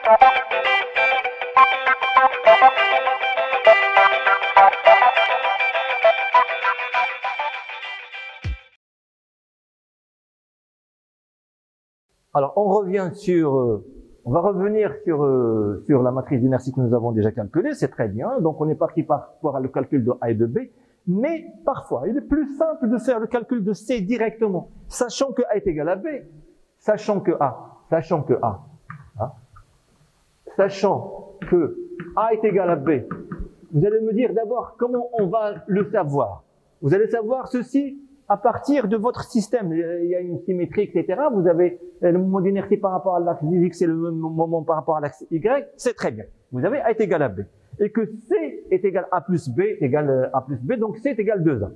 Alors, on va revenir sur la matrice d'inertie que nous avons déjà calculée, c'est très bien. Donc, on est parti par rapport à le calcul de A et de B. Mais, parfois, il est plus simple de faire le calcul de C directement, sachant que A est égal à B, sachant que A, hein, sachant que A est égal à B. Vous allez me dire d'abord comment on va le savoir. Vous allez savoir ceci à partir de votre système. Il y a une symétrie, etc. Vous avez le moment d'inertie par rapport à l'axe X et le même moment par rapport à l'axe Y. C'est très bien. Vous avez A est égal à B. Et que C est égal à plus B est égal à plus B. Donc C est égal à 2A.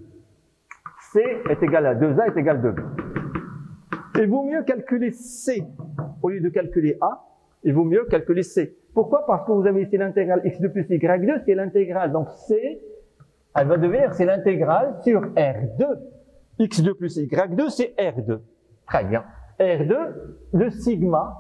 C est égal à 2A est égal à 2B. Il vaut mieux calculer C au lieu de calculer A. Il vaut mieux calculer C. Pourquoi? Parce que vous avez ici l'intégrale x2 plus y2, c'est l'intégrale. Donc C, elle va devenir, c'est l'intégrale sur R2. x2 plus y2, c'est R2. Très bien. R2, le sigma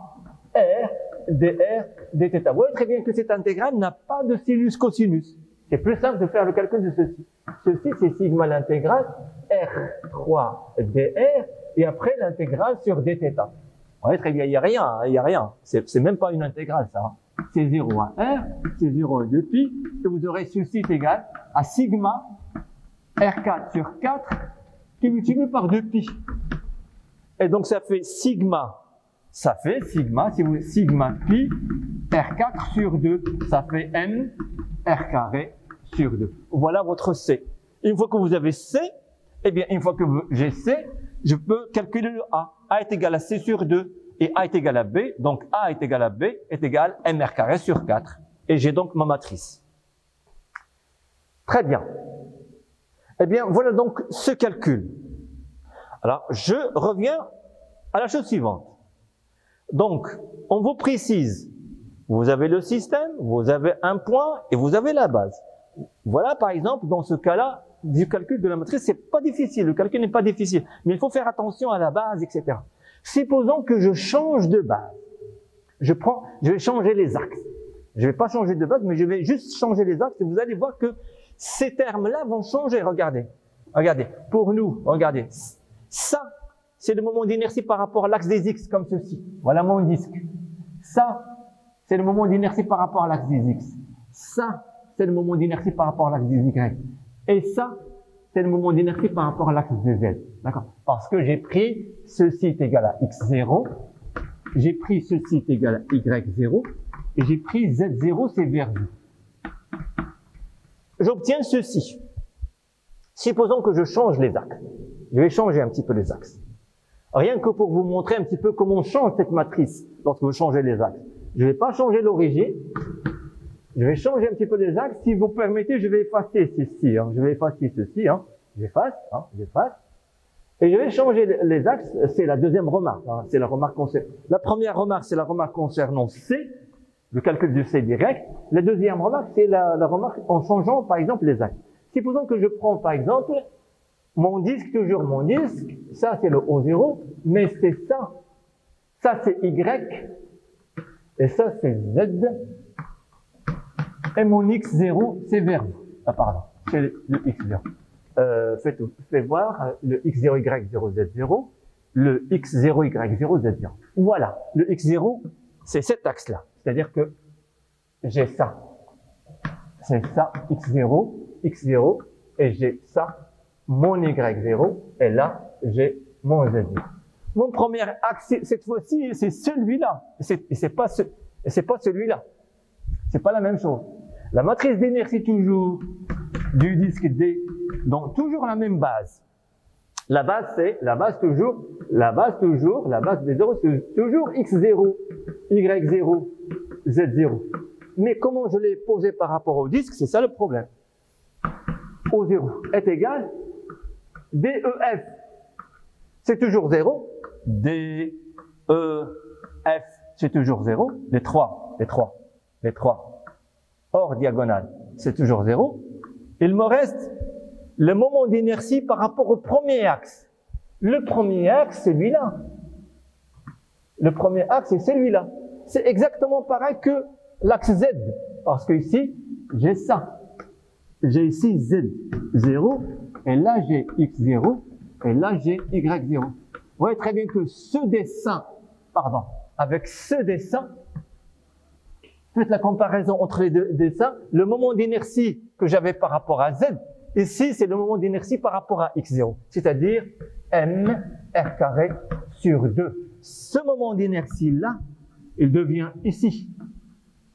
R dr dθ. Vous voyez très bien que cette intégrale n'a pas de sinus cosinus. C'est plus simple de faire le calcul de ceci. Ceci, c'est sigma l'intégrale R3 dr et après l'intégrale sur dθ. Vous voyez très bien, il n'y a rien, hein, il n'y a rien. C'est même pas une intégrale, ça. Hein. C'est 0 à R, c'est 0 à 2pi, et vous aurez ceci est égal à sigma R4 sur 4 qui multiplie par 2pi. Et donc ça fait sigma, si vous sigma pi R4 sur 2, ça fait M R carré sur 2. Voilà votre C. Une fois que vous avez C, eh bien, une fois que j'ai C, je peux calculer le A. A est égal à C sur 2 et A est égal à B. Donc, A est égal à B est égal à MR carré sur 4. Et j'ai donc ma matrice. Très bien. Eh bien, voilà donc ce calcul. Alors, je reviens à la chose suivante. Donc, on vous précise, vous avez le système, vous avez un point et vous avez la base. Voilà, par exemple, dans ce cas-là, du calcul de la matrice, c'est pas difficile, le calcul n'est pas difficile, mais il faut faire attention à la base, etc. Supposons que je change de base. Je vais changer les axes. Je vais pas changer de base, mais je vais juste changer les axes et vous allez voir que ces termes-là vont changer. Regardez. Regardez. Pour nous, regardez. Ça, c'est le moment d'inertie par rapport à l'axe des X, comme ceci. Voilà mon disque. Ça, c'est le moment d'inertie par rapport à l'axe des X. Ça, c'est le moment d'inertie par rapport à l'axe des Y. Et ça, c'est le moment d'inertie par rapport à l'axe de Z. D'accord? Parce que j'ai pris ceci est égal à X0, j'ai pris ceci est égal à Y0, et j'ai pris Z0, c'est verdu. J'obtiens ceci. Supposons que je change les axes. Je vais changer un petit peu les axes. Rien que pour vous montrer un petit peu comment on change cette matrice lorsque vous changez les axes. Je ne vais pas changer l'origine. Je vais changer un petit peu les axes. Si vous permettez, je vais effacer ceci. Hein. Je vais effacer ceci. Hein. J'efface. Et je vais changer les axes. C'est la deuxième remarque. Hein. C'est la remarque concernant. La première remarque, c'est la remarque concernant C, le calcul du C direct. La deuxième remarque, c'est la remarque en changeant, par exemple, les axes. Supposons que je prends, par exemple, mon disque, toujours mon disque. Ça, c'est le O0. Mais c'est ça. Ça, c'est Y. Et ça, c'est Z. Et mon X0, c'est vers vous. Ah, pardon, c'est le X0. Faites voir le X0, Y0, Z0, le X0, Y0, Z0. Voilà, le X0, c'est cet axe-là. C'est-à-dire que j'ai ça. C'est ça, X0, X0, et j'ai ça, mon Y0, et là, j'ai mon Z0. Mon premier axe, cette fois-ci, c'est celui-là. Et c'est pas celui-là. C'est pas la même chose. La matrice d'inertie toujours du disque D, donc toujours la même base. La base toujours, la base des zéros, c'est toujours X0, Y0, Z0. Mais comment je l'ai posé par rapport au disque, c'est ça le problème. O0 est égal DEF. C'est toujours 0. DEF, c'est toujours 0. Les trois. Hors diagonale, c'est toujours 0. Il me reste le moment d'inertie par rapport au premier axe. Le premier axe, c'est celui-là. Le premier axe, c'est celui-là. c'est exactement pareil que l'axe Z. Parce que ici, j'ai ça. J'ai ici Z0, et là j'ai X0, et là j'ai Y0. Vous voyez très bien que ce dessin, avec ce dessin, faites la comparaison entre les deux dessins, le moment d'inertie que j'avais par rapport à Z, ici c'est le moment d'inertie par rapport à X0, c'est-à-dire M R carré sur 2. Ce moment d'inertie-là, il devient ici.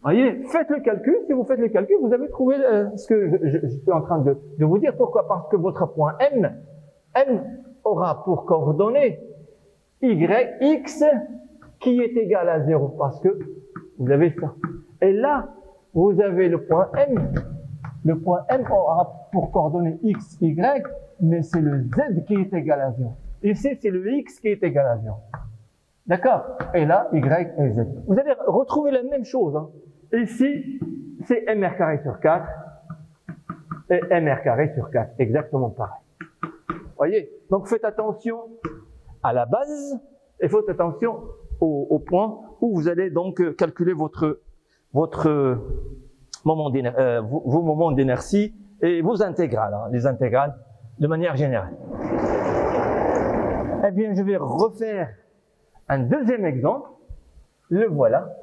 Voyez, faites le calcul. Si vous faites le calcul, vous avez trouvé ce que je suis en train de vous dire. Pourquoi? Parce que votre point M aura pour coordonnée X qui est égal à 0. Parce que vous avez ça. Et là, vous avez le point M. Le point M aura pour coordonnée X, Y, mais c'est le Z qui est égal à 0. Ici, c'est le X qui est égal à 0. D'accord? Et là, Y et Z. Vous allez retrouver la même chose, hein. Ici, c'est mr carré sur 4 et mr carré sur 4. Exactement pareil. Voyez? Donc, faites attention à la base et faites attention au point où vous allez donc calculer votre moment vos moments d'inertie et vos intégrales, hein, les intégrales de manière générale. Eh bien, je vais refaire un deuxième exemple. Le voilà.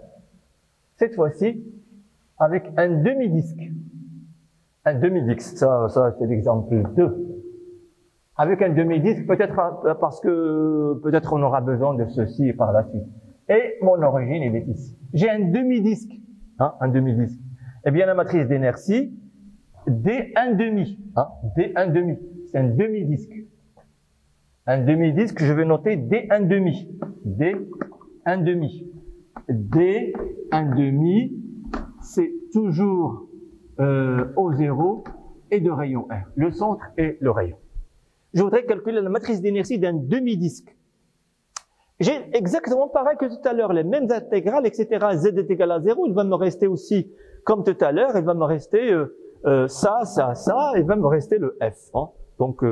Cette fois-ci, avec un demi-disque. Un demi-disque, ça c'est l'exemple 2. Avec un demi-disque, peut-être parce que peut-être on aura besoin de ceci par la suite. Et mon origine, elle est ici. J'ai un demi-disque. Hein, un demi-disque. Eh bien, la matrice d'inertie, D1,5. Hein, D1,5. C'est un demi-disque. Un demi-disque, je vais noter D1,5. D1,5. D1,5, c'est toujours O0 et de rayon R. Le centre et le rayon. Je voudrais calculer la matrice d'inertie d'un demi-disque. J'ai exactement pareil que tout à l'heure, les mêmes intégrales, etc. Z est égal à 0, il va me rester aussi, comme tout à l'heure, il va me rester ça, il va me rester le F. Hein. Donc,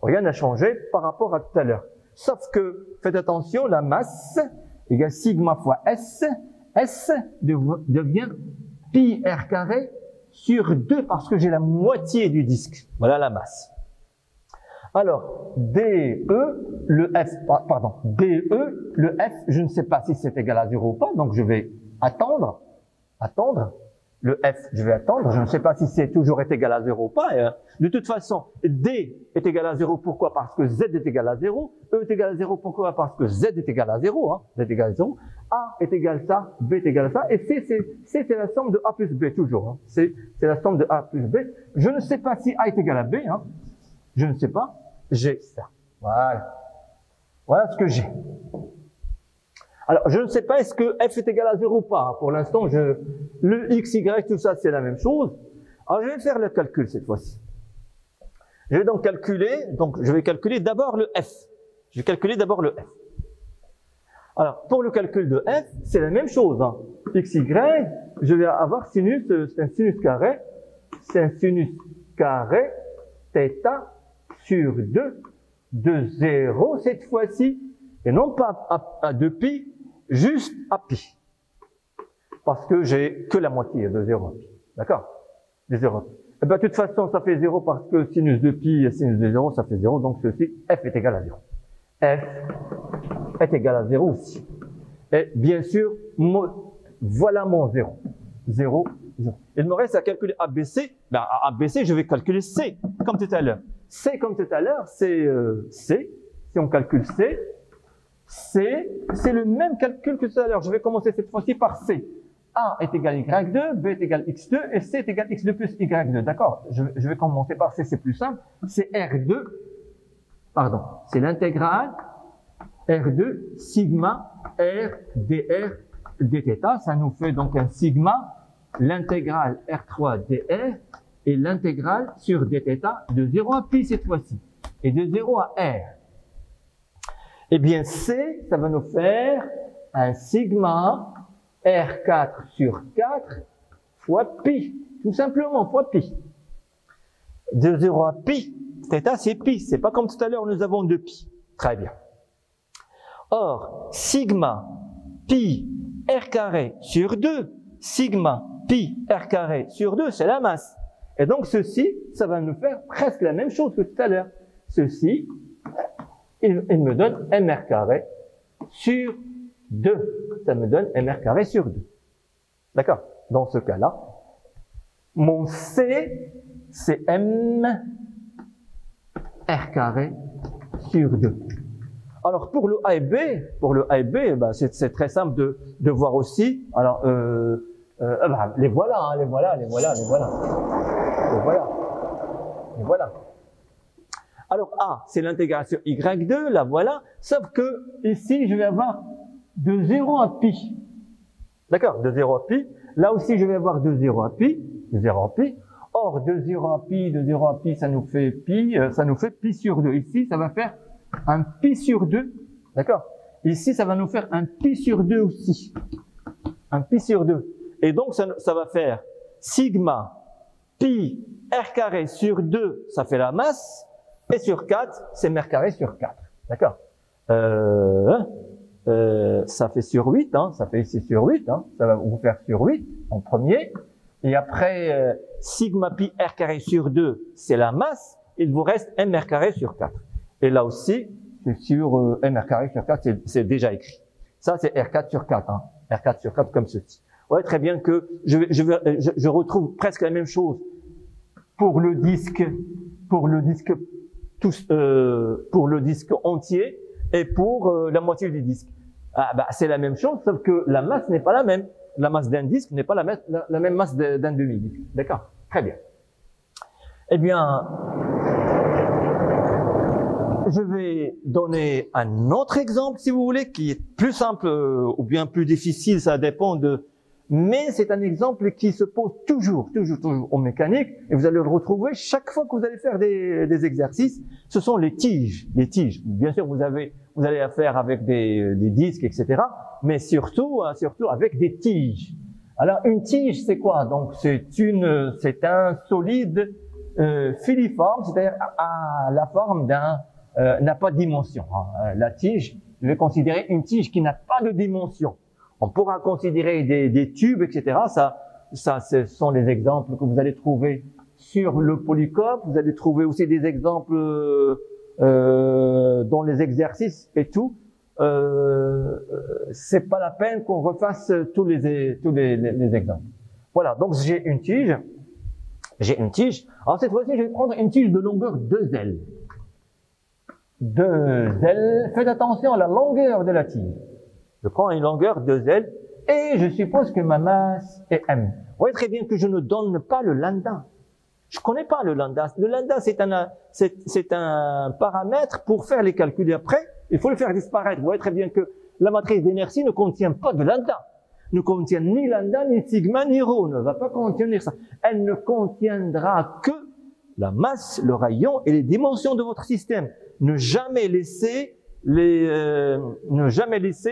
rien n'a changé par rapport à tout à l'heure. Sauf que, faites attention, la masse égale sigma fois S. S devient pi r carré sur 2 parce que j'ai la moitié du disque. Voilà la masse. Alors, DE, le F, je ne sais pas si c'est égal à 0 ou pas, donc je vais attendre. Le F, je vais attendre, je ne sais pas si c'est toujours égal à 0 ou pas. De toute façon, D est égal à 0, pourquoi? Parce que Z est égal à 0. E est égal à 0, pourquoi? Parce que Z est égal à 0. Hein. Z est égal à 0. A est égal à ça, B est égal à ça. Et C, c'est la somme de A plus B, toujours. Hein. C'est la somme de A plus B. Je ne sais pas si A est égal à B. Hein. Je ne sais pas. J'ai ça. Voilà. Voilà ce que j'ai. Alors, je ne sais pas est-ce que F est égal à 0 ou pas. Pour l'instant, le X, Y, tout ça, c'est la même chose. Alors, je vais faire le calcul cette fois-ci. Je vais donc je vais calculer d'abord le F. Je vais calculer d'abord le F. Alors, pour le calcul de F, c'est la même chose. Hein. X, Y, je vais avoir sinus, c'est un sinus carré. C'est un sinus carré, θ, sur 2, de 0 cette fois-ci, et non pas à 2pi, juste à pi. Parce que j'ai que la moitié de 0 à pi. D'accord? De 0 à pi. Et bien, de toute façon, ça fait 0 parce que sinus de pi et sinus de 0, ça fait 0. Donc, ceci, f est égal à 0. F est égal à 0 aussi. Et bien sûr, voilà mon 0. 0, 0. Il me reste à calculer ABC. Ben, à ABC, je vais calculer C, comme tout à l'heure. C, comme tout à l'heure, c'est C. Si on calcule C, c'est le même calcul que tout à l'heure. Je vais commencer cette fois-ci par C. A est égal à Y2, B est égal à X2, et C est égal à X2 plus Y2. D'accord? Je vais commencer par C, c'est plus simple. C'est R2, pardon, c'est l'intégrale R2 sigma R dr dθ. Ça nous fait donc un sigma, l'intégrale R3 dr, et l'intégrale sur dθ de 0 à pi cette fois-ci, et de 0 à R. Eh bien, C, ça va nous faire un sigma R4 sur 4 fois pi, tout simplement, fois pi. De 0 à pi, θ c'est pi, c'est pas comme tout à l'heure, nous avons 2 pi. Très bien. Or, sigma pi r carré sur 2, sigma pi r carré sur 2, c'est la masse. Et donc ceci, ça va nous faire presque la même chose que tout à l'heure. Ceci, il me donne mr carré sur 2. Ça me donne mr carré sur 2. D'accord? Dans ce cas-là, mon C, c'est m r carré sur 2. Alors pour le A et B, ben, c'est très simple de voir aussi. Alors ben, les voilà. Alors A, c'est l'intégration y2, la voilà, sauf que ici je vais avoir de 0 à pi. D'accord, de 0 à pi. Là aussi je vais avoir de 0 à pi, Or de 0 à pi, ça nous fait pi, pi sur 2. Ici, ça va faire un pi sur 2, d'accord? Ici, ça va nous faire un pi sur 2 aussi. Un pi sur 2. Et donc, ça va faire sigma pi r carré sur 2, ça fait la masse, et sur 4, c'est m carré sur 4. D'accord? Ça fait sur 8, hein, ça fait ici sur 8, hein, ça va vous faire sur 8 en premier. Et après, sigma pi r carré sur 2, c'est la masse, il vous reste m r carré sur 4. Et là aussi, c'est sur mr carré sur 4, c'est déjà écrit. Ça, c'est R4 sur 4, hein. R4 sur 4 comme ceci. Vous voyez très bien que je retrouve presque la même chose pour le disque entier et pour la moitié du disque. Ah, bah, c'est la même chose, sauf que la masse n'est pas la même. La masse d'un disque n'est pas la même masse d'un demi-disque. D'accord? Très bien. Eh bien, je vais donner un autre exemple, si vous voulez, qui est plus simple ou bien plus difficile, ça dépend de... Mais c'est un exemple qui se pose toujours en mécanique, et vous allez le retrouver chaque fois que vous allez faire des exercices. Ce sont les tiges. Les tiges. Bien sûr, vous allez affaire avec des disques, etc. Mais surtout avec des tiges. Alors, une tige, c'est quoi? Donc, c'est un solide filiforme, c'est-à-dire à la forme n'a pas de dimension. La tige, je vais considérer une tige qui n'a pas de dimension. On pourra considérer des tubes, etc. Ça, ce sont les exemples que vous allez trouver sur le polycope. Vous allez trouver aussi des exemples dans les exercices et tout. C'est pas la peine qu'on refasse tous les exemples. Voilà. Donc j'ai une tige. Alors cette fois-ci, je vais prendre une tige de longueur 2L. 2L. Faites attention à la longueur de la tige. Je prends une longueur 2L et je suppose que ma masse est M. Vous voyez très bien que je ne donne pas le lambda. Je connais pas le lambda. Le lambda, c'est un paramètre pour faire les calculs. Et après, il faut le faire disparaître. Vous voyez très bien que la matrice d'inertie ne contient pas de lambda. Ne contient ni lambda, ni sigma, ni rho. Ne va pas contenir ça. Elle ne contiendra que la masse, le rayon et les dimensions de votre système. Ne jamais laisser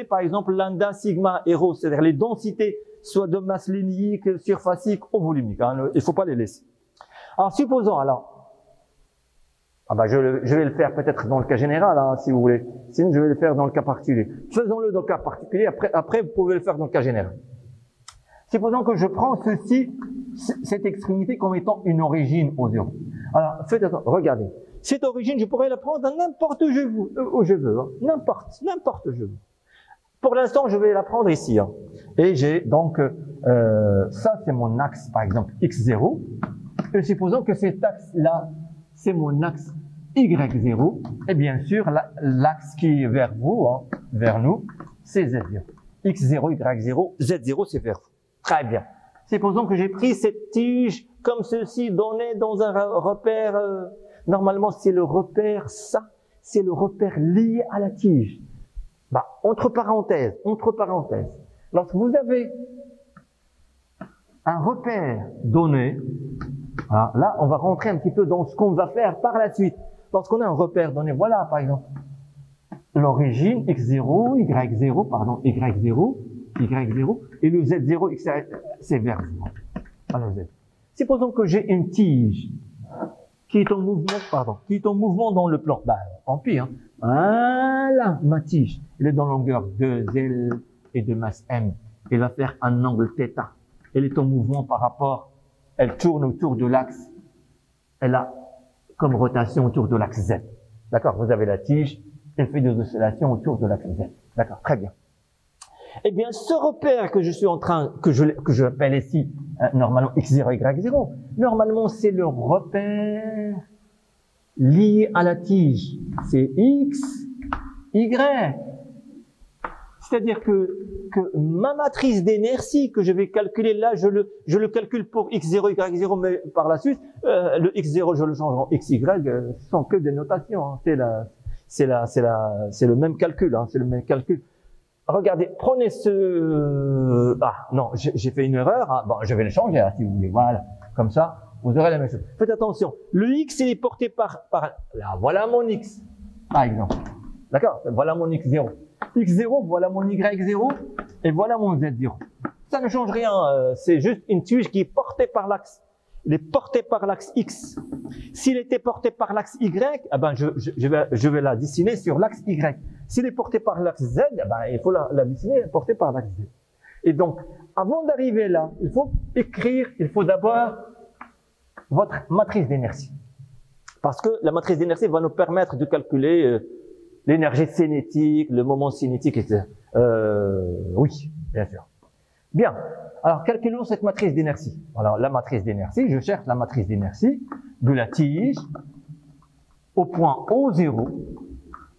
par exemple, lambda, sigma et rho, c'est-à-dire les densités, soit de masse linéique, surfacique ou volumique. Hein, il faut pas les laisser. Alors, supposons, je vais le faire peut-être dans le cas général, hein, si vous voulez. Sinon, je vais le faire dans le cas particulier. Faisons-le dans le cas particulier, après, vous pouvez le faire dans le cas général. Supposons que je prends cette extrémité comme étant une origine au zéro. Alors, faites attention, regardez. Cette origine, je pourrais la prendre à n'importe où je veux, hein. N'importe où je veux. Pour l'instant, je vais la prendre ici, hein. Et j'ai donc, ça c'est mon axe, par exemple, x0. Et supposons que cet axe-là, c'est mon axe y0. Et bien sûr, l'axe qui est vers vous, hein, vers nous, c'est z0. x0, y0, z0, c'est vers vous. Très bien. Supposons que j'ai pris cette tige comme ceci, donnée dans un repère... Normalement, c'est le repère, c'est le repère lié à la tige. Bah, entre parenthèses, lorsque vous avez un repère donné, alors là, on va rentrer un petit peu dans ce qu'on va faire par la suite. Lorsqu'on a un repère donné, voilà, par exemple, l'origine x0, y0, et le z0, c'est vers vous. Alors, z. Supposons que j'ai une tige qui est en mouvement dans le plan. Bah, tant pis, hein. Voilà, ma tige. Elle est dans longueur 2L et de masse M. elle va faire un angle θ. Elle est en mouvement par rapport, elle tourne autour de l'axe, elle a comme rotation autour de l'axe Z. D'accord? Vous avez la tige, elle fait des oscillations autour de l'axe Z. D'accord? Très bien. Eh bien, ce repère que je suis en train, que je appelle ici, normalement X0, Y0, normalement, c'est le repère lié à la tige. C'est X, Y. C'est-à-dire que ma matrice d'inertie que je vais calculer là, je le calcule pour X0, Y0, mais par la suite, le X0, je le change en XY, ce sont que des notations, hein. C'est le même calcul, hein. C'est le même calcul. Regardez, prenez ce, ah, non, j'ai fait une erreur, hein. Bon, je vais le changer, hein, si vous voulez, voilà. Comme ça, vous aurez la même chose. Faites attention. Le X, il est porté par là, voilà mon X, par exemple. D'accord? Voilà mon X0. X0, voilà mon Y0, et voilà mon Z0. Ça ne change rien, c'est juste une tige qui est portée par l'axe. Il est porté par l'axe X. S'il était porté par l'axe Y, eh ben je vais la dessiner sur l'axe Y. S'il est porté par l'axe Z, eh ben il faut la dessiner portée par l'axe Z. Et donc, avant d'arriver là, il faut écrire, il faut d'abord votre matrice d'inertie. Parce que la matrice d'inertie va nous permettre de calculer l'énergie cinétique, le moment cinétique, etc. Oui, bien sûr. Bien. Alors, calculons cette matrice d'inertie. Alors, la matrice d'inertie, je cherche la matrice d'inertie de la tige au point O0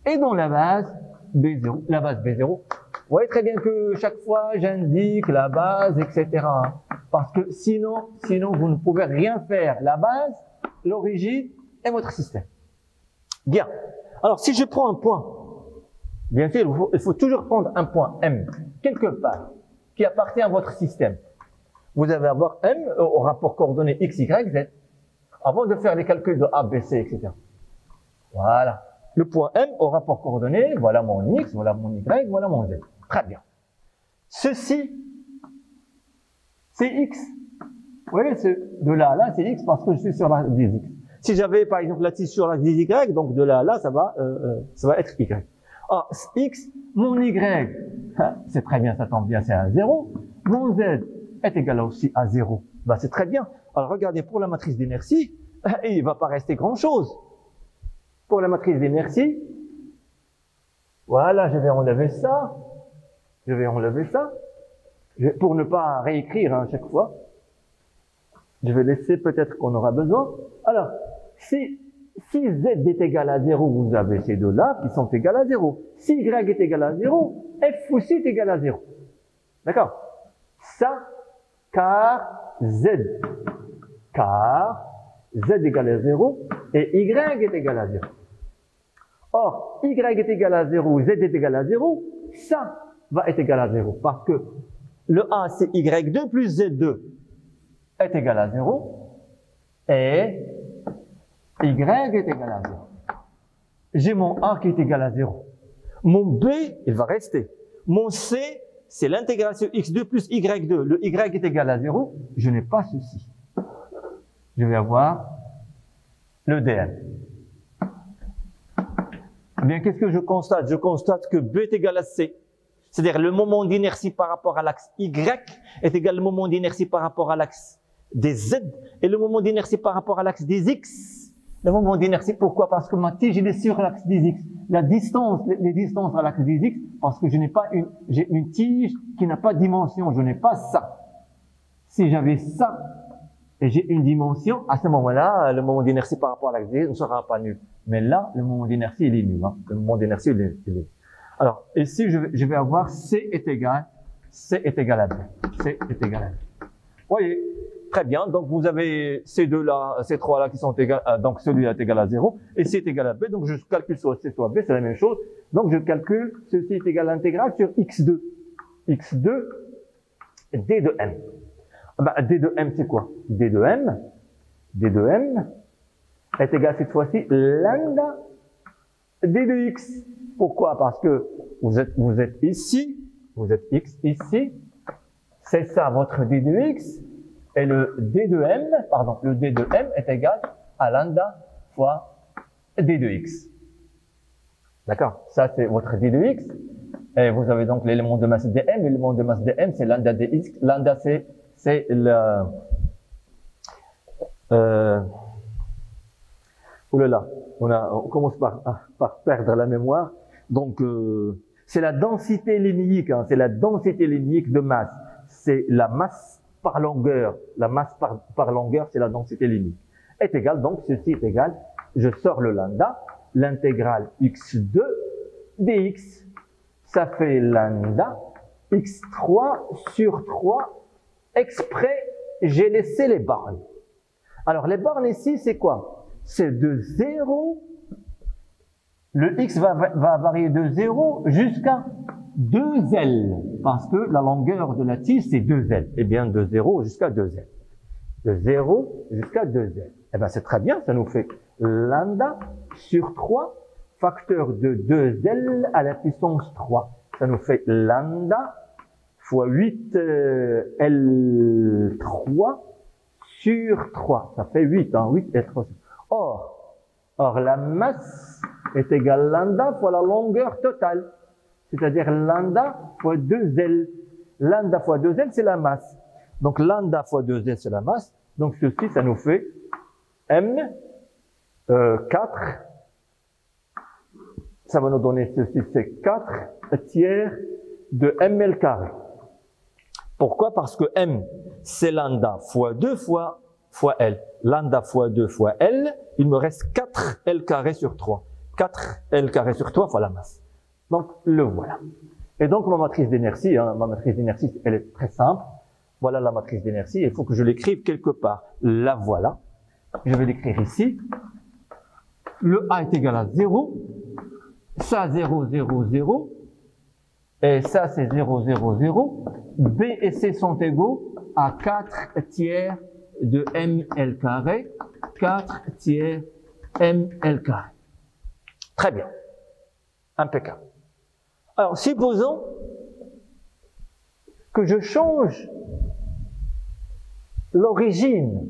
et dans la base B0. La base B0. Vous voyez très bien que chaque fois, j'indique la base, etc. Parce que sinon, vous ne pouvez rien faire. La base, l'origine et votre système. Bien. Alors, si je prends un point, bien sûr, il faut toujours prendre un point M, quelque part, qui appartient à votre système. Vous allez avoir M au rapport coordonnées X, Y, Z, avant de faire les calculs de A, B, C, etc. Voilà. Le point M au rapport coordonnées, voilà mon X, voilà mon Y, voilà mon Z. Très bien. Ceci, c'est X. Vous voyez, de là à là, c'est X parce que je suis sur l'axe des X. Si j'avais, par exemple, la tige sur l'axe des Y, donc de là à là, ça va être Y. Ah, X, mon Y, c'est très bien, ça tombe bien, c'est à 0. Mon Z est égal aussi à 0. Ben, c'est très bien. Alors, regardez, pour la matrice d'inertie, il ne va pas rester grand-chose. Pour la matrice d'inertie, voilà, je vais enlever ça. Je vais enlever ça. Pour ne pas réécrire à chaque fois. Je vais laisser peut-être qu'on aura besoin. Alors, si Z est égal à 0, vous avez ces deux-là qui sont égales à 0. Si Y est égal à 0, F aussi est égal à 0. D'accord? Ça, car Z égale à 0 et Y est égal à 0. Or, Y est égal à 0, Z est égal à 0, ça va être égal à 0. Parce que le A, c'est Y2 plus Z2 est égal à 0 et Y est égal à 0. J'ai mon A qui est égal à 0. Mon B, il va rester. Mon C, c'est l'intégration X2 plus Y2. Le Y est égal à 0. Je n'ai pas ceci. Je vais avoir le dm. Eh bien, qu'est-ce que je constate? Je constate que B est égal à C. C'est-à-dire le moment d'inertie par rapport à l'axe Y est égal au moment d'inertie par rapport à l'axe des Z et le moment d'inertie par rapport à l'axe des X. Le moment d'inertie, pourquoi? Parce que ma tige, est sur l'axe des X. La distance, les distances à l'axe des X, parce que j'ai une tige qui n'a pas de dimension. Je n'ai pas ça. Si j'avais ça, et j'ai une dimension, à ce moment-là, le moment d'inertie par rapport à l'axe des X ne sera pas nul. Mais là, le moment d'inertie, il est nul, hein. Le moment d'inertie, il est. Alors, ici, je vais avoir C est égal à B. C est égal à B. Vous voyez? Très bien. Donc, vous avez ces deux-là, ces trois-là qui sont égales, donc celui-là est égal à 0, et C est égal à B. Donc, je calcule soit C, soit B, c'est la même chose. Donc, je calcule ceci est égal à l'intégrale sur X2. X2, D de M. Ben, D de M, c'est quoi? D de M est égal cette fois-ci lambda D de X. Pourquoi? Parce que vous êtes ici, vous êtes X ici, c'est ça votre D de X, et le D de M est égal à lambda fois D de X. D'accord? Ça c'est votre D de X, Et vous avez donc l'élément de masse dm. L'élément de masse dm, c'est lambda dx. Lambda, c'est le... Oh là là, on commence par perdre la mémoire. Donc, c'est la densité linéique, hein, c'est la densité linéique de masse. C'est la masse par longueur. La masse par longueur, c'est la densité linéique. Est égal, donc, ceci est égal, je sors le lambda, l'intégrale x2 dx, ça fait lambda x3 sur 3, exprès, j'ai laissé les bornes. Alors, les bornes ici, c'est quoi? C'est de 0, le x va varier de 0 jusqu'à 2L, parce que la longueur de la tige, c'est 2L. Eh bien, de 0 jusqu'à 2L. De 0 jusqu'à 2L. Eh bien, c'est très bien, ça nous fait lambda sur 3, facteur de 2L à la puissance 3. Ça nous fait lambda fois 8L3 sur 3. Ça fait 8, hein, 8L3. Or, la masse est égale lambda fois la longueur totale. C'est-à-dire lambda fois 2L. Lambda fois 2L, c'est la masse. Donc, lambda fois 2L, c'est la masse. Donc, ceci, ça nous fait M 4. Ça va nous donner ceci, c'est 4 tiers de ml carré. Pourquoi? Parce que M, c'est lambda fois 2 fois L. Lambda fois 2 fois L, il me reste 4 L carré sur 3. 4 L carré sur 3 fois la masse. Donc, le voilà. Et donc, ma matrice d'inertie, elle est très simple. Voilà la matrice d'inertie. Il faut que je l'écrive quelque part. La voilà. Je vais l'écrire ici. Le A est égal à 0. Ça, 0, 0, 0. Et ça, c'est 0, 0, 0. B et C sont égaux à 4 tiers de ml carré. 4 tiers ml carré. Très bien. Impeccable. Alors, supposons que je change l'origine.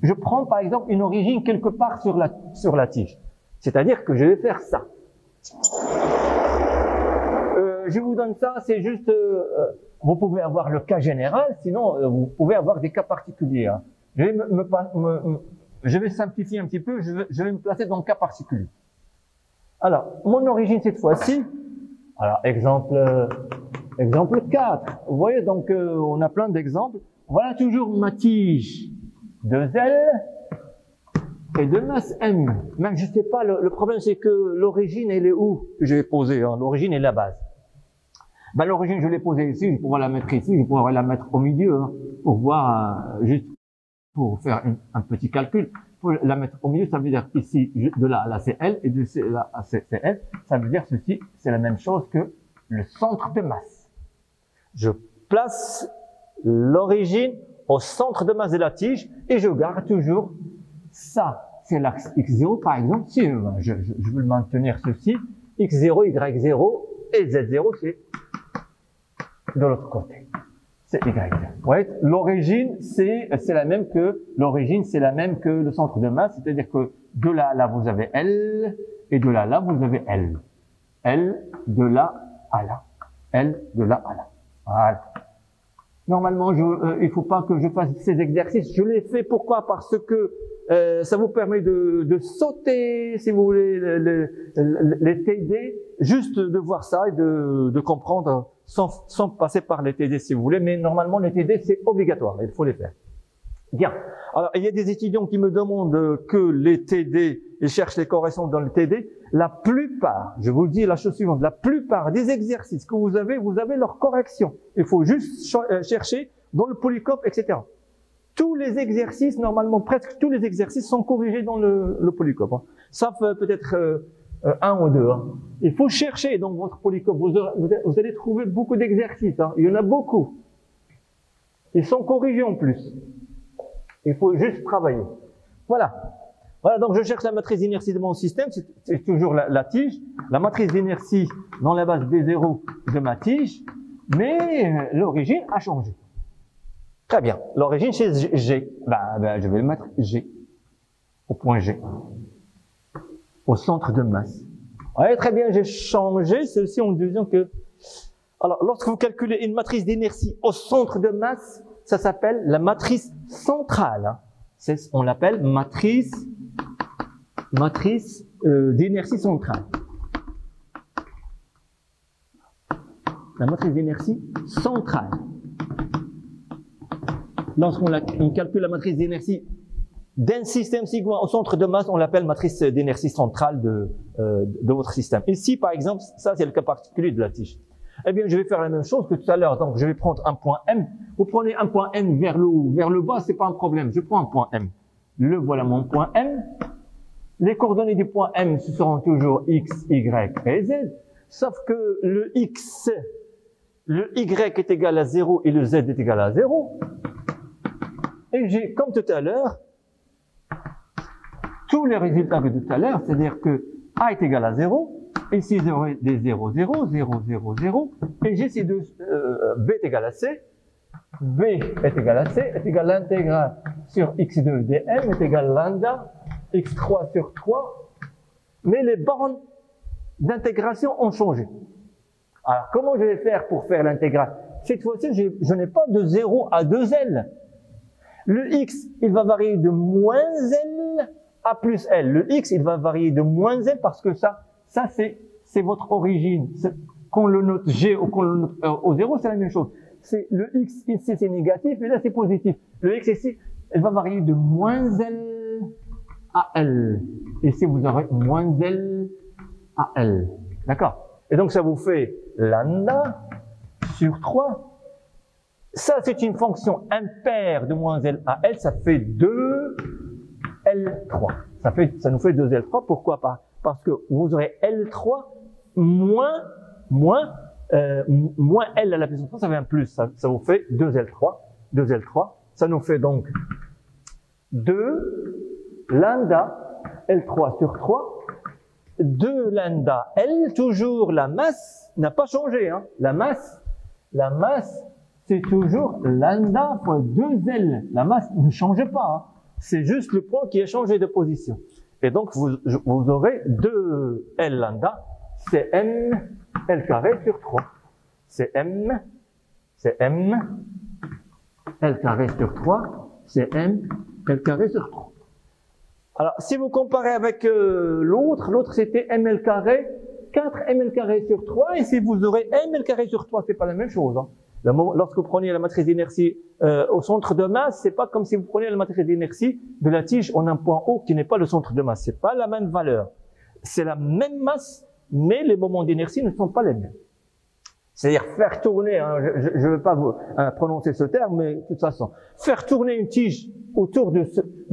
Je prends par exemple une origine quelque part sur la tige. C'est-à-dire que je vais faire ça. Je vous donne ça, c'est juste, vous pouvez avoir le cas général, sinon vous pouvez avoir des cas particuliers. Hein. Je vais simplifier un petit peu, je vais me placer dans le cas particulier. Alors, mon origine cette fois-ci, alors exemple 4. Vous voyez, donc on a plein d'exemples. Voilà toujours ma tige de L et de masse M. Même je sais pas, le problème c'est que l'origine elle est où que je vais poser, hein, l'origine est la base. Ben, l'origine je l'ai posée ici, je pourrais la mettre ici, je pourrais la mettre au milieu, hein, pour voir, juste pour faire un petit calcul. Pour la mettre au milieu, ça veut dire ici, de là à là c'est L, et de là à c'est L, ça veut dire ceci, c'est la même chose que le centre de masse. Je place l'origine au centre de masse de la tige, et je garde toujours ça. C'est l'axe X0, par exemple, si je veux maintenir ceci, X0, Y0, et Z0, c'est de l'autre côté. C'est Y0. Ouais, l'origine, c'est la même que le centre de masse, c'est-à-dire que de là à là, vous avez L, et de là à là, vous avez L. L de là à là. L de là à là. Voilà. Normalement, il faut pas que je fasse ces exercices. Je les fais pourquoi? Parce que ça vous permet de sauter, si vous voulez, les TD, juste de voir ça et de comprendre sans passer par les TD, si vous voulez. Mais normalement, les TD, c'est obligatoire. Il faut les faire. Bien. Alors, il y a des étudiants qui me demandent que les TD, ils cherchent les corrections dans le TD. La plupart, je vous dis la chose suivante, la plupart des exercices que vous avez leurs corrections. Il faut juste chercher dans le polycope, etc. Tous les exercices, normalement, presque tous les exercices sont corrigés dans le polycope. Hein. Sauf peut-être un ou deux. Hein. Il faut chercher dans votre polycope. Vous allez trouver beaucoup d'exercices. Hein. Il y en a beaucoup. Ils sont corrigés en plus. Il faut juste travailler. Voilà. Voilà, donc je cherche la matrice d'inertie de mon système, c'est toujours la tige. La matrice d'inertie dans la base B0 de ma tige, mais l'origine a changé. Très bien. L'origine c'est G. Je vais le mettre G. Au point G. Au centre de masse. Ouais, très bien, j'ai changé ceci en disant que Alors, lorsque vous calculez une matrice d'inertie au centre de masse, ça s'appelle la matrice centrale. Hein. On l'appelle matrice d'inertie centrale. La matrice d'inertie centrale. Lorsqu'on calcule la matrice d'inertie d'un système sigma au centre de masse, on l'appelle matrice d'inertie centrale de votre système. Ici, par exemple, ça c'est le cas particulier de la tige. Eh bien, je vais faire la même chose que tout à l'heure. Donc, je vais prendre un point M. Vous prenez un point M vers le haut, vers le bas, c'est pas un problème. Je prends un point M. Le voilà mon point M. Les coordonnées du point M, ce seront toujours X, Y et Z. Sauf que le X, le Y est égal à 0 et le Z est égal à 0. Et j'ai, comme tout à l'heure, tous les résultats que tout à l'heure, c'est-à-dire que A est égal à 0, ici 0 est des 0, 0, 0, 0, 0, et j'ai ces deux, B est égal à C, B est égal à C, est égal à l'intégrale sur x2 dm est égal à lambda, x3 sur 3, mais les bornes d'intégration ont changé. Alors, comment je vais faire pour faire l'intégrale? Cette fois-ci, je n'ai pas de 0 à 2L. Le x, il va varier de moins L à plus L. Le x, il va varier de moins L parce que ça c'est votre origine. Qu'on le note G ou qu'on le note au 0, c'est la même chose. C'est le x ici, c'est négatif, et là, c'est positif. Le x ici, il va varier de moins L à L. Ici, vous aurez moins L à L. D'accord? Et donc, ça vous fait lambda sur 3. Ça, c'est une fonction impaire de moins L à L. Ça fait 2L3. Ça nous fait 2L3. Pourquoi pas? Parce que vous aurez L3 moins L à la puissance 3, ça fait un plus. Ça vous fait 2L3. 2L3. Ça nous fait donc 2 lambda L3 sur 3. 2 lambda L, toujours la masse n'a pas changé. Hein. La masse, c'est toujours lambda fois 2L. La masse ne change pas. Hein. C'est juste le point qui a changé de position. Et donc, vous aurez 2L lambda, c'est M L carré sur 3. C'est M L carré sur 3, c'est M L carré sur 3. Alors, si vous comparez avec l'autre c'était ml carré, 4 ml carré sur 3, et si vous aurez ml carré sur 3, c'est pas la même chose. Hein. Lorsque vous prenez la matrice d'inertie au centre de masse, c'est pas comme si vous preniez la matrice d'inertie de la tige en un point haut qui n'est pas le centre de masse. C'est pas la même valeur. C'est la même masse, mais les moments d'inertie ne sont pas les mêmes. C'est-à-dire faire tourner, hein, je ne veux pas vous prononcer ce terme, mais de toute façon, faire tourner une tige autour de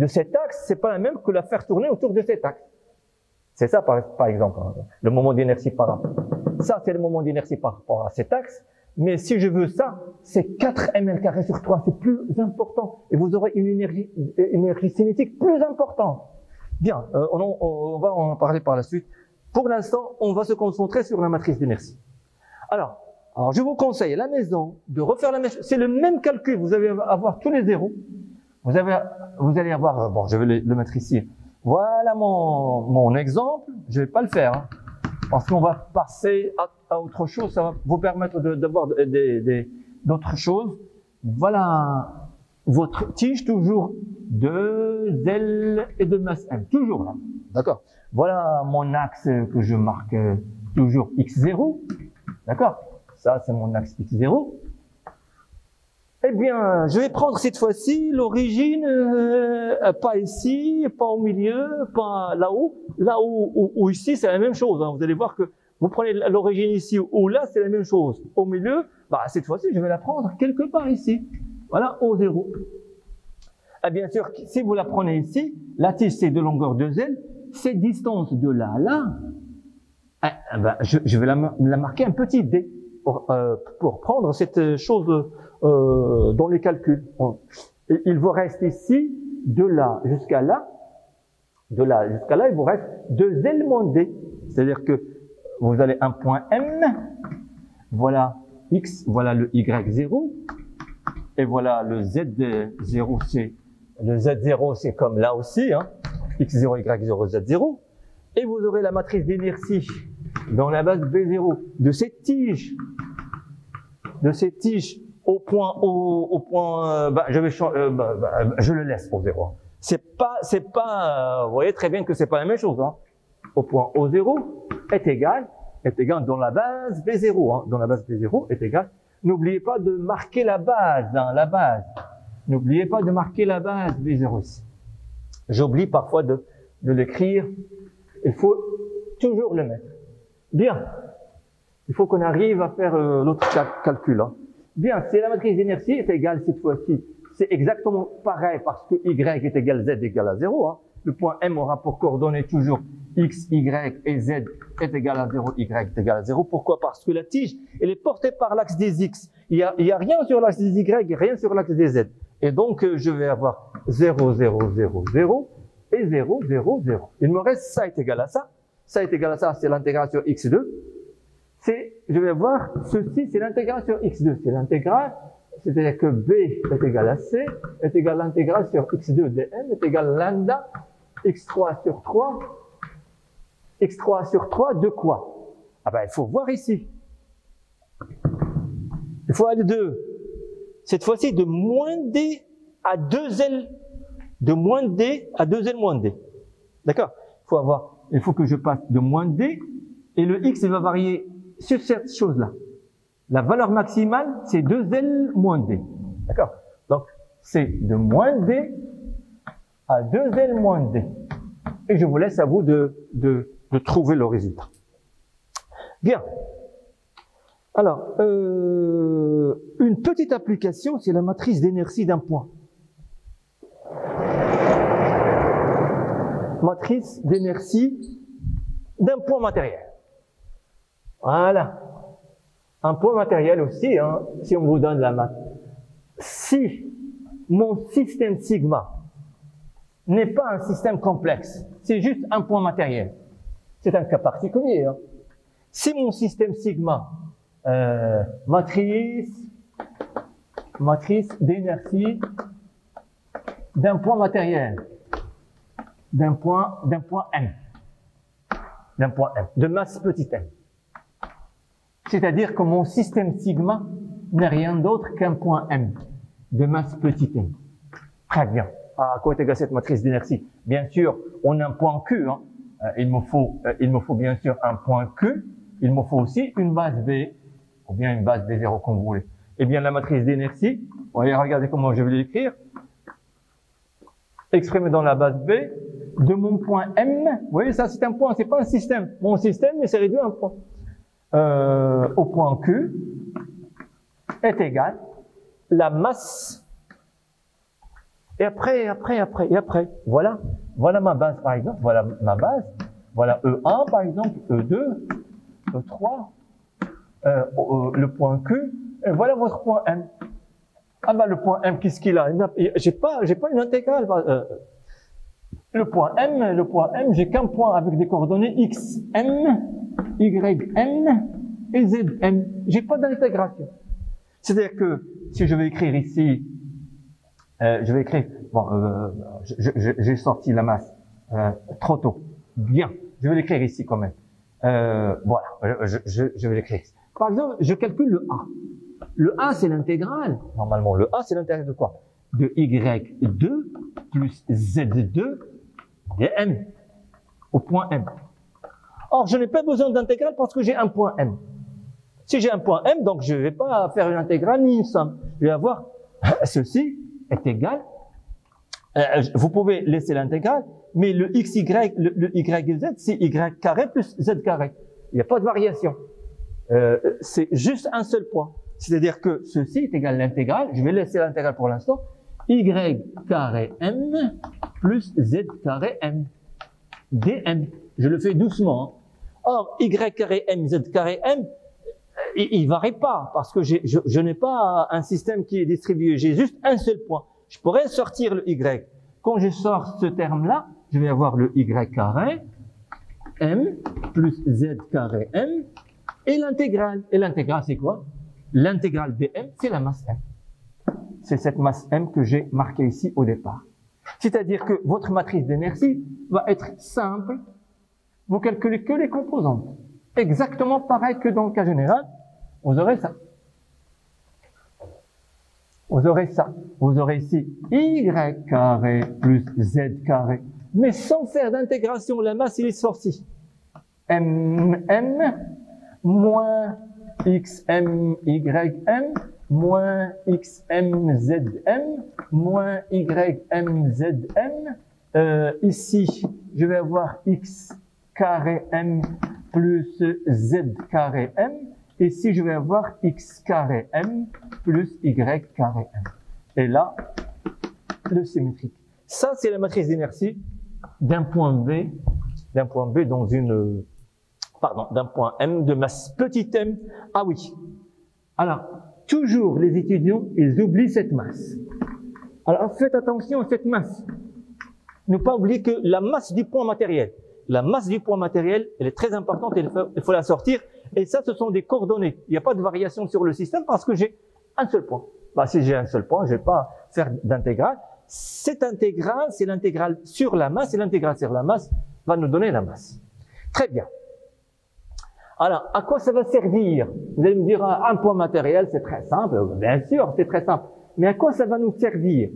cet axe, c'est pas la même que la faire tourner autour de cet axe. C'est ça, par exemple, hein, le moment d'inertie par rapport. Ça, c'est le moment d'inertie par rapport à cet axe. Mais si je veux ça, c'est 4 ml carré sur 3, c'est plus important. Et vous aurez une énergie cinétique plus importante. Bien, on va en parler par la suite. Pour l'instant, on va se concentrer sur la matrice d'inertie. Alors, je vous conseille à la maison de refaire la même chose. C'est le même calcul. Vous allez avoir tous les zéros. Vous allez avoir, bon, je vais le mettre ici. Voilà mon exemple. Je vais pas le faire, hein, parce qu'on va passer à autre chose. Ça va vous permettre d'avoir d'autres choses. Voilà votre tige, toujours de L et de masse M. Toujours là. D'accord. Voilà mon axe que je marque toujours X0. D'accord. Ça, c'est mon axe X0. Eh bien, je vais prendre cette fois-ci l'origine, pas ici, pas au milieu, pas là-haut. Là-haut ou ici, c'est la même chose. Hein. Vous allez voir que vous prenez l'origine ici ou là, c'est la même chose. Au milieu, bah, cette fois-ci, je vais la prendre quelque part ici. Voilà, au 0. Et bien sûr, si vous la prenez ici, la tige, c'est de longueur 2L. Cette distance de là à là, je vais la marquer un petit d pour prendre cette chose dans les calculs. Il vous reste ici, de là jusqu'à là, il vous reste 2L moins d. C'est-à-dire que vous avez un point M, voilà X, voilà le Y0, et voilà le Z0, le Z0, c'est comme là aussi, hein, X0, Y0, Z0, et vous aurez la matrice d'inertie dans la base B0 de cette tige de cette tige au point, je le laisse au 0. Vous voyez très bien que c'est pas la même chose, hein. Au point O0 est égal dans la base B0, hein. Dans la base B0 est égal. N'oubliez pas de marquer la base, hein, la base. N'oubliez pas de marquer la base B0 ici. J'oublie parfois de l'écrire. Il faut toujours le mettre. Bien. Il faut qu'on arrive à faire l'autre calcul, hein. Bien, si la matrice d'inertie est égale cette fois-ci, c'est exactement pareil parce que Y est égal Z égale à 0, hein. Le point M aura pour coordonnées toujours X, Y et Z est égal à 0, Y est égal à 0. Pourquoi? Parce que la tige, elle est portée par l'axe des X. Il y a rien sur l'axe des Y et rien sur l'axe des Z. Et donc, je vais avoir 0, 0, 0, 0 et 0, 0, 0. Il me reste ça est égal à ça. Ça est égal à ça, c'est l'intégrale sur X2. Je vais voir, ceci, c'est l'intégrale sur X2. C'est l'intégrale, c'est-à-dire que B est égal à C, est égal à l'intégrale sur X2 dm, est égal à lambda, X3 sur 3. X3 sur 3 de quoi? Ah ben, il faut voir ici. Il faut aller de, cette fois-ci, de moins D à 2L, de moins D à 2L moins D. D'accord? Il faut que je passe de moins D, et le X, il va varier sur cette chose-là. La valeur maximale, c'est 2L moins D. D'accord? Donc, c'est de moins D à 2L moins D. Et je vous laisse à vous de trouver le résultat. Bien. Alors, une petite application, c'est la matrice d'inertie d'un point. Matrice d'inertie d'un point matériel. Voilà. Un point matériel aussi, hein, si on vous donne la math. Si mon système sigma n'est pas un système complexe, c'est juste un point matériel. C'est un cas particulier, hein. Si mon système sigma, matrice d'inertie d'un point matériel, d'un point M, de masse petit m. C'est-à-dire que mon système sigma n'est rien d'autre qu'un point M, de masse petit m. Très bien. À quoi est égale cette matrice d'inertie? Bien sûr, on a un point Q, hein. Il me faut bien sûr un point Q. Il me faut aussi une base B, ou bien une base B0 comme vous voulez. Eh bien, la matrice d'inertie, regardez comment je vais l'écrire. Exprimée dans la base B, de mon point M, vous voyez, ça c'est un point, c'est pas un système. Mon système, mais c'est réduit à un point. Au point Q est égal la masse. Et après. Voilà ma base par exemple, voilà ma base. Voilà E1 par exemple, E2, E3, le point Q, et voilà votre point M. Ah ben le point M, qu'est-ce qu'il a? J'ai pas une intégrale. Le point M, j'ai qu'un point avec des coordonnées X, M, Y, M et Z, M. J'ai pas d'intégration. C'est-à-dire que si je vais écrire ici, j'ai sorti la masse trop tôt. Bien, je vais l'écrire ici quand même. Voilà, je vais l'écrire ici. Par exemple, je calcule le A. Le A, c'est l'intégrale. Normalement, le A, c'est l'intégrale de quoi? De Y2 plus Z2 de M au point M. Or, je n'ai pas besoin d'intégrale parce que j'ai un point M. Si j'ai un point M, donc je ne vais pas faire une intégrale ni une somme. Je vais avoir ceci est égal. Vous pouvez laisser l'intégrale, mais le XY, le YZ, c'est Y carré plus Z carré. Il n'y a pas de variation. C'est juste un seul point. C'est-à-dire que ceci est égal à l'intégrale. Je vais laisser l'intégrale pour l'instant. Y carré M plus Z carré M. dm. Je le fais doucement, hein. Or, Y carré M, Z carré M, il varie pas, parce que je n'ai pas un système qui est distribué. J'ai juste un seul point. Je pourrais sortir le Y. Quand je sors ce terme-là, je vais avoir le Y carré M plus Z carré M et l'intégrale. Et l'intégrale, c'est quoi? L'intégrale dm, c'est la masse M. C'est cette masse M que j'ai marquée ici au départ. C'est-à-dire que votre matrice d'inertie va être simple. Vous calculez que les composantes. Exactement pareil que dans le cas général. Vous aurez ça. Vous aurez ça. Vous aurez ici y carré plus z carré. Mais sans faire d'intégration, la masse, il est sorti. mm moins xm ym moins xm zm moins ym zm. Ici, je vais avoir x carré m plus z carré m. Ici, je vais avoir x carré m plus y carré m. Et là, le symétrique. Ça, c'est la matrice d'inertie d'un point B dans une, d'un point M de masse petit m. Ah oui. Alors, toujours les étudiants, ils oublient cette masse. Alors, faites attention à cette masse. Ne pas oublier que la masse du point matériel, elle est très importante, il faut la sortir. Et ça, ce sont des coordonnées. Il n'y a pas de variation sur le système parce que j'ai un seul point. Si j'ai un seul point, je ne vais pas faire d'intégrale. Cette intégrale, c'est l'intégrale sur la masse, et l'intégrale sur la masse va nous donner la masse. Très bien. Alors, à quoi ça va servir? Vous allez me dire, un point matériel, c'est très simple. Bien sûr, c'est très simple. Mais à quoi ça va nous servir?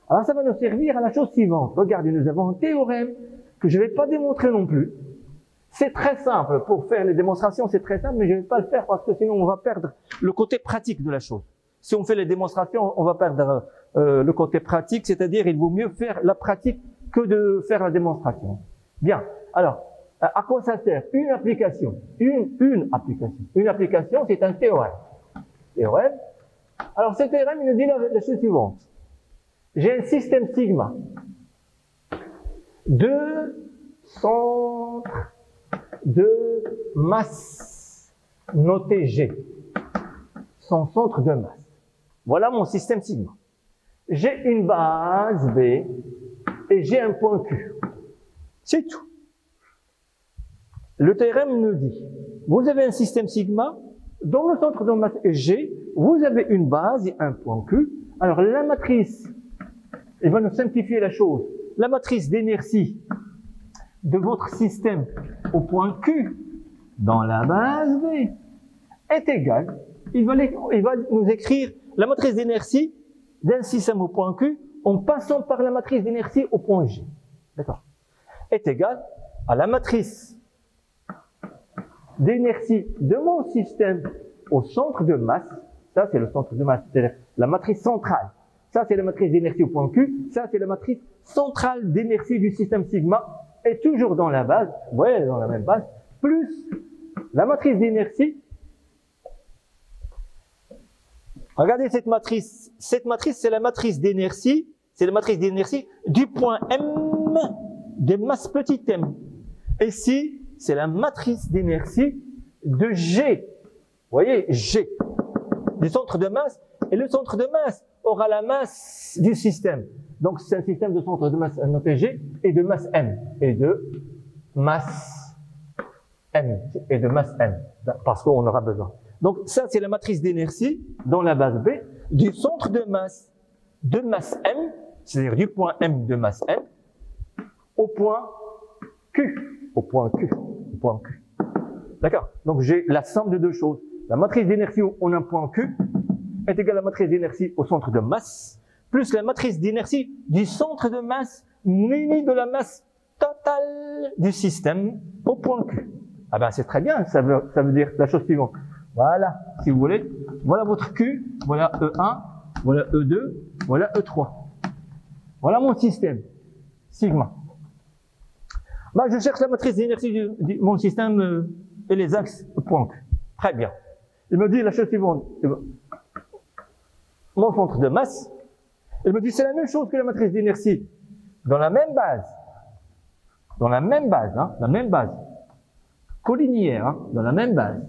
Alors, ça va nous servir à la chose suivante. Regardez, nous avons un théorème que je ne vais pas démontrer non plus. C'est très simple. Pour faire les démonstrations, c'est très simple, mais je ne vais pas le faire parce que sinon on va perdre le côté pratique de la chose. Si on fait les démonstrations, on va perdre le côté pratique, c'est-à-dire il vaut mieux faire la pratique que de faire la démonstration. Bien. Alors, à quoi ça sert? Une application. Une application. Une application, c'est un théorème. Théorème. Alors, ce théorème, il nous dit la chose suivante. J'ai un système sigma. Deux centres de masse noté G. Son centre de masse. Voilà mon système sigma. J'ai une base B et j'ai un point Q. C'est tout. Le théorème nous dit, vous avez un système sigma, dont le centre de masse est G, vous avez une base et un point Q. Alors la matrice, elle va nous simplifier la chose. La matrice d'inertie de votre système au point Q dans la base B est égale. Il va nous écrire la matrice d'inertie d'un système au point Q en passant par la matrice d'inertie au point G. D'accord? Est égale à la matrice d'inertie de mon système au centre de masse. Ça, c'est le centre de masse, c'est-à-dire la matrice centrale. Ça, c'est la matrice d'inertie au point Q. Ça, c'est la matrice centrale d'inertie du système sigma. Et toujours dans la base, vous voyez, dans la même base, plus la matrice d'inertie. Regardez cette matrice. Cette matrice, c'est la matrice d'inertie. C'est la matrice d'inertie du point M de masse petit m. Et ici, c'est la matrice d'inertie de G. Vous voyez, G. Du centre de masse. Et le centre de masse aura la masse du système. Donc, c'est un système de centre de masse noté G et de masse M. Et de masse M. Et de masse M. Parce qu'on aura besoin. Donc, ça, c'est la matrice d'inertie dans la base B du centre de masse M, c'est-à-dire du point M de masse M, au point Q. Au point Q. Au point Q. D'accord? Donc, j'ai la somme de deux choses. La matrice d'inertie en un point Q est égale à la matrice d'inertie au centre de masse, plus la matrice d'inertie du centre de masse munie de la masse totale du système au point Q. Ah ben, c'est très bien, ça veut dire la chose suivante. Voilà, si vous voulez, voilà votre Q, voilà E1, voilà E2, voilà E3. Voilà mon système, sigma. Ben, je cherche la matrice d'inertie de mon système et les axes point Q. Très bien. Il me dit la chose suivante. Mon centre de masse, il me dit c'est la même chose que la matrice d'inertie. Dans la même base. Dans la même base, hein, la même base. Collinière, hein, dans la même base.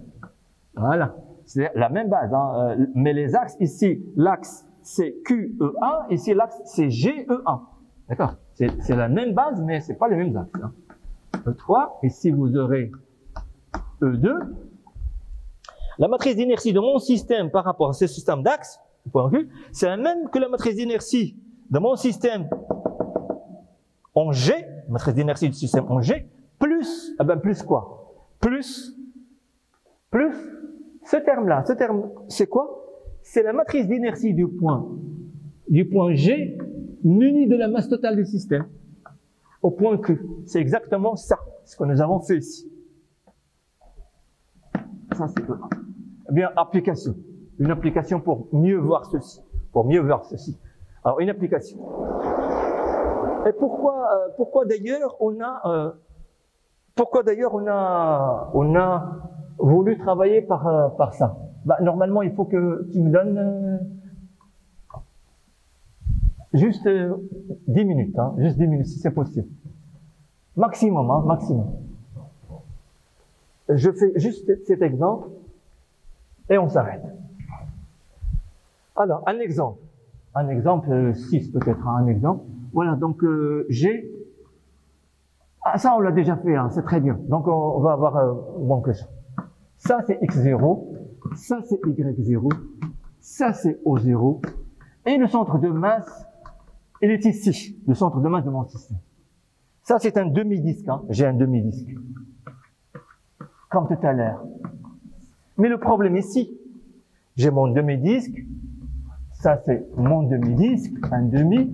Voilà. C'est la même base, hein, mais les axes, ici, l'axe c'est QE1, ici l'axe c'est GE1. D'accord? C'est la même base, mais c'est pas les mêmes axes. Hein. E3, ici vous aurez E2. La matrice d'inertie de mon système par rapport à ce système d'axe, point Q, c'est la même que la matrice d'inertie de mon système en G, matrice d'inertie du système en G, plus, eh ben plus quoi? Plus ce terme-là. Ce terme, c'est quoi? c'est la matrice d'inertie du point G munie de la masse totale du système au point Q. C'est exactement ça, ce que nous avons fait ici. Ça, c'est tout. Eh bien, application. Une application pour mieux voir ceci. Alors, une application. Et pourquoi d'ailleurs on a voulu travailler par ça? Normalement, il faut que tu me donnes juste 10 minutes, juste 10 minutes si c'est possible. Maximum, maximum. Je fais juste cet exemple et on s'arrête. Alors, un exemple 6 peut-être, un exemple. Voilà, donc G. Ah, ça on l'a déjà fait, c'est très bien. Donc on va avoir bon que ça. Ça c'est x0, ça c'est y0, ça c'est O0, et le centre de masse, il est ici, le centre de masse de mon système. Ça c'est un demi-disque, j'ai un demi-disque, comme tout à l'heure. Mais le problème ici, j'ai mon demi-disque, ça c'est mon demi-disque, un demi,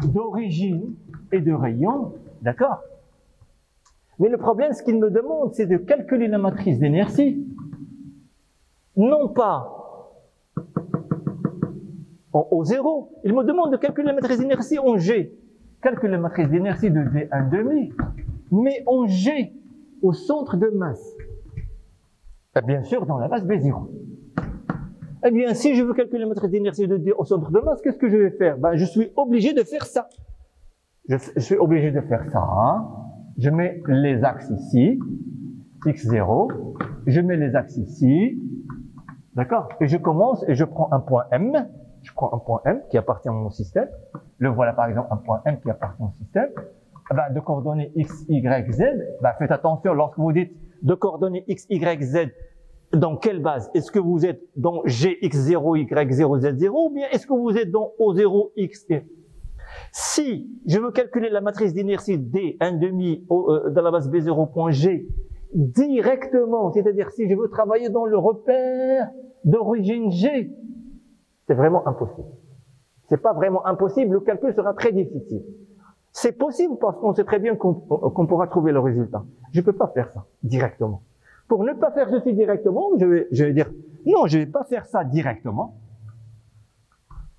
d'origine et de rayon, d'accord? Mais le problème, ce qu'il me demande, c'est de calculer la matrice d'inertie, non pas en O0, il me demande de calculer la matrice d'inertie en G. Calcule la matrice d'inertie de D1,5, mais en G, au centre de masse. Et bien sûr, dans la base B0. Eh bien, si je veux calculer la matrice d'inertie de D au centre de masse, qu'est-ce que je vais faire? Je suis obligé de faire ça. Je suis obligé de faire ça. Je mets les axes ici, x0. Je mets les axes ici. D'accord? Et je commence et je prends un point M. Je prends un point M qui appartient à mon système. Le voilà par exemple un point M qui appartient au système. De coordonnées x, y, z. Faites attention lorsque vous dites de coordonnées x, y, z. Dans quelle base? Est-ce que vous êtes dans Gx0, Y0, Z0 ou bien est-ce que vous êtes dans O0, X? Si je veux calculer la matrice d'inertie D1,5 dans la base B0.G directement, c'est-à-dire si je veux travailler dans le repère d'origine G, c'est vraiment impossible. C'est pas vraiment impossible, le calcul sera très difficile. C'est possible parce qu'on sait très bien qu'on pourra trouver le résultat. Je peux pas faire ça directement. Pour ne pas faire ceci directement, je vais dire, non, je vais pas faire ça directement.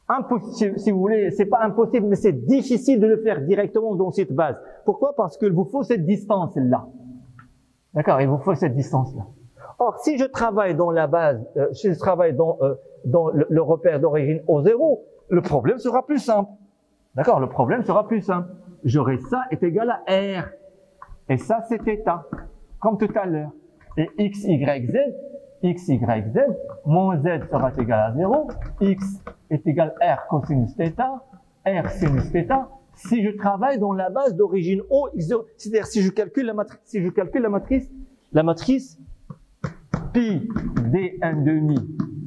Impossible, si vous voulez, c'est pas impossible, mais c'est difficile de le faire directement dans cette base. Pourquoi? Parce qu'il vous faut cette distance-là. D'accord? Il vous faut cette distance-là. Or, si je travaille dans la base, si je travaille dans le repère d'origine O0, le problème sera plus simple. D'accord? Le problème sera plus simple. J'aurai ça est égal à R. Et ça, c'est θ. Comme tout à l'heure. Et x, y, z, mon z sera égal à 0, x est égal à r cosinus θ, r sinus θ, si je travaille dans la base d'origine O, x0, c'est-à-dire si je calcule la matrice, pi d1,5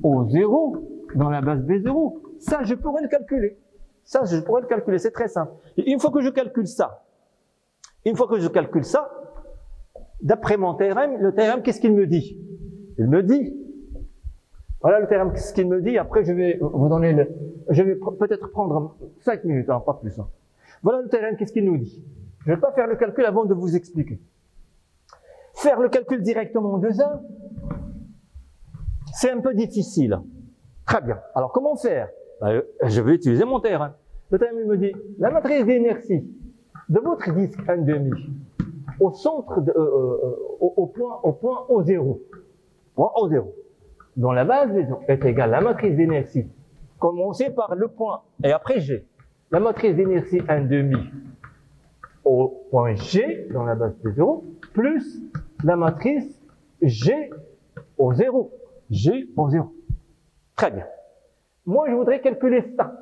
O0 dans la base B0, ça je pourrais le calculer. C'est très simple. Et une fois que je calcule ça, d'après mon théorème, le théorème, qu'est-ce qu'il me dit? Il me dit, voilà le théorème, qu'est-ce qu'il me dit? Après, je vais vous donner je vais peut-être prendre 5 minutes, pas plus. Voilà le théorème, qu'est-ce qu'il nous dit? Je ne vais pas faire le calcul avant de vous expliquer. Faire le calcul directement de ça, c'est un peu difficile. Très bien. Alors, comment faire? Je vais utiliser mon théorème. Le théorème, il me dit, la matrice d'inertie de votre disque 1,5 au centre, au point O0, dont la base est égale à la matrice d'inertie, commencée par le point, et après G, la matrice d'inertie 1,5 au point G, dans la base B0, plus la matrice G au 0. G au 0. Très bien. Moi, je voudrais calculer ça.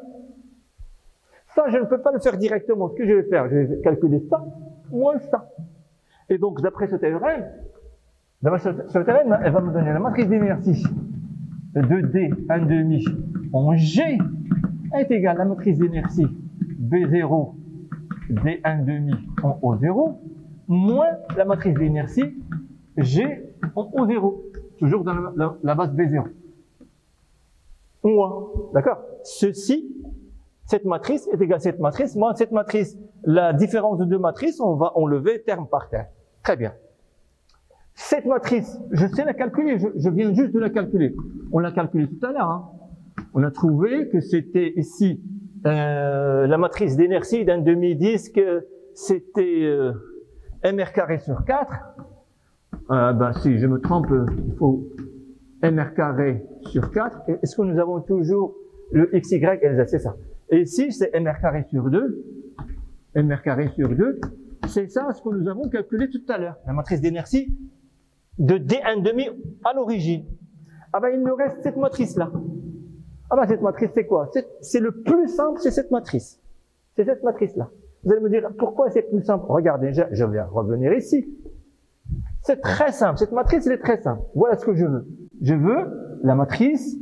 Ça, je ne peux pas le faire directement. Ce que je vais faire, je vais calculer ça, moins ça. Et donc, d'après ce théorème, elle va me donner la matrice d'inertie de D1,5 en G est égale à la matrice d'inertie B0 D1,5 en O0 moins la matrice d'inertie G en O0, toujours dans la base B0. moins. D'accord? Ceci, cette matrice est égale à cette matrice. Moins cette matrice, la différence de deux matrices, on va enlever terme par terme. Très bien. Cette matrice, je sais la calculer, je viens juste de la calculer. On l'a calculée tout à l'heure. Hein. On a trouvé que c'était ici la matrice d'inertie d'un demi-disque, c'était mr carré sur 4. Ben, si je me trompe, il faut mr carré sur 4. Est-ce que nous avons toujours le xy, c'est ça. Et ici, c'est mr carré sur 2. mr carré sur 2, c'est ça ce que nous avons calculé tout à l'heure. La matrice d'inertie de d1,5 à l'origine. Ah ben, il nous reste cette matrice-là. Ah ben, cette matrice, c'est quoi? C'est le plus simple, c'est cette matrice. C'est cette matrice-là. Vous allez me dire, pourquoi c'est plus simple? Regardez, je vais revenir ici. C'est très simple. Cette matrice, elle est très simple. Voilà ce que je veux. Je veux la matrice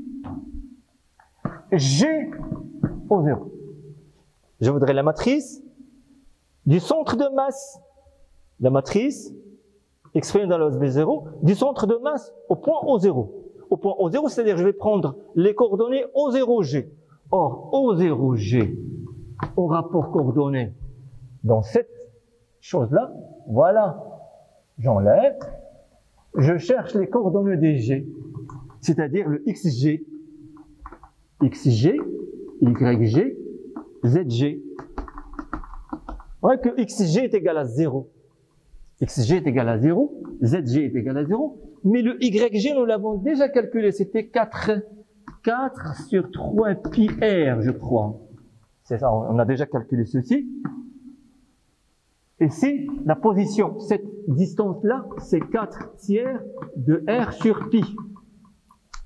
G au 0. Je voudrais la matrice du centre de masse. La matrice exprimée dans l'os B0 du centre de masse au point O0. Au point O0, c'est-à-dire je vais prendre les coordonnées O0G. Or, O0G, au rapport coordonnées dans cette chose-là, voilà, j'enlève, je cherche les coordonnées des G, c'est-à-dire le XG, XG, YG, ZG. On voit que XG est égal à 0. XG est égal à 0, ZG est égal à 0, mais le YG, nous l'avons déjà calculé, c'était 4 sur 3 pi r, je crois. C'est ça, on a déjà calculé ceci. Et si la position, cette distance-là, c'est 4 tiers de r sur pi.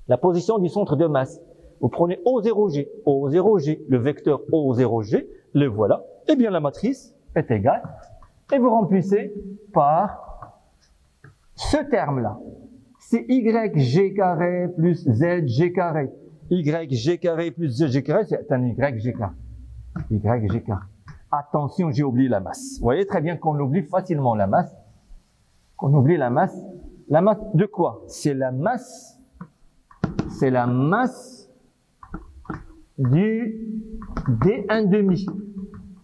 La position du centre de masse. Vous prenez O0G, O0G, le vecteur O0G, le voilà. Eh bien, la matrice est égale. Et vous remplissez par ce terme-là. C'est YG carré plus ZG carré. YG carré plus ZG carré, c'est un YG carré. YG carré. Attention, j'ai oublié la masse. Vous voyez très bien qu'on oublie facilement la masse. Qu'on oublie la masse. La masse de quoi? C'est la masse du D1,5.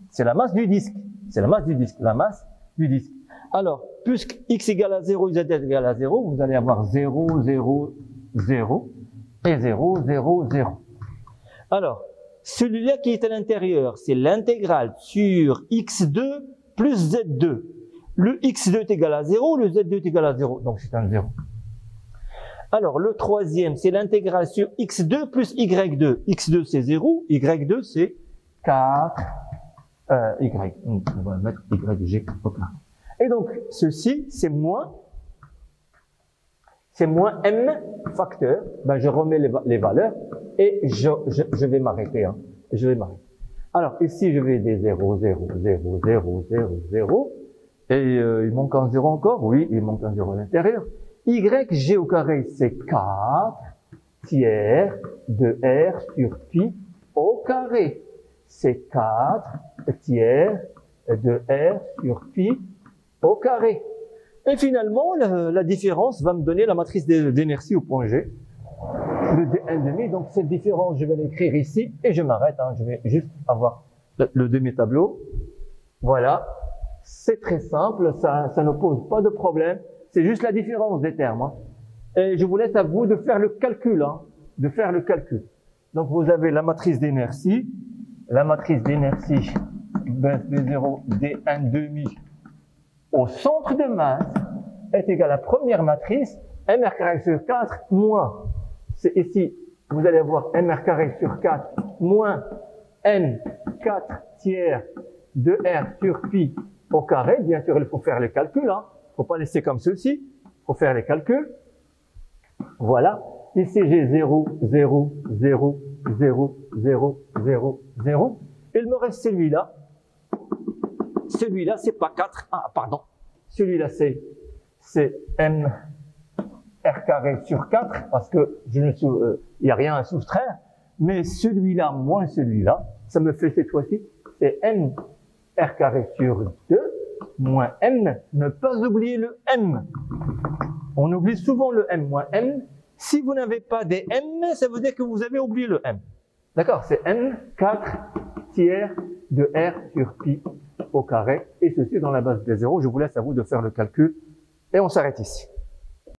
C'est la masse du disque. C'est la masse du disque. La masse du disque. Alors, puisque x égale à 0, z égale à 0, vous allez avoir 0, 0, 0 et 0, 0, 0. Alors, celui-là qui est à l'intérieur, c'est l'intégrale sur x2 plus z2. Le x2 est égal à 0, le z2 est égal à 0, donc c'est un 0. Alors, le troisième, c'est l'intégrale sur x2 plus y2. x2, c'est 0, y2, c'est 4, y. On va mettre yg au plat. Et donc, ceci, c'est moins m facteur. Ben, je remets les valeurs et je vais m'arrêter. Hein. Je vais m'arrêter. Alors, ici, je vais des 0, 0, 0, 0, 0, 0. Et il manque un 0 encore. Oui, il manque un 0 à l'intérieur. YG au carré, c'est 4 tiers de R sur pi au carré. C'est 4 tiers de R sur pi au carré. Et finalement, la différence va me donner la matrice d'inertie au point G, le D1,5. Donc cette différence, je vais l'écrire ici et je m'arrête. Hein. Je vais juste avoir le demi-tableau. Voilà, c'est très simple, ça ne pose pas de problème. C'est juste la différence des termes. Hein. Et je vous laisse à vous de faire le calcul. Hein, de faire le calcul. Donc vous avez la matrice d'inertie. La matrice d'inertie B0 D1,5 au centre de masse est égale à la première matrice, mr carré sur 4 moins, c'est ici, vous allez avoir mr carré sur 4 moins n 4 tiers de r sur pi au carré. Bien sûr, il faut faire les calculs, hein. Il ne faut pas laisser comme ceci, il faut faire les calculs. Voilà, ici j'ai 0, 0, 0, 0, 0, 0, 0. Il me reste celui-là. Celui-là, c'est pas 4. Ah, pardon. Celui-là, c'est m r carré sur 4, parce que il n'y a rien à soustraire. Mais celui-là moins celui-là, ça me fait cette fois-ci, c'est m r carré sur 2 moins m. Ne pas oublier le m. On oublie souvent le m moins m. Si vous n'avez pas des m, ça veut dire que vous avez oublié le m. D'accord? C'est n 4 tiers de r sur pi au carré, et ceci dans la base des zéros. Je vous laisse à vous de faire le calcul, et on s'arrête ici.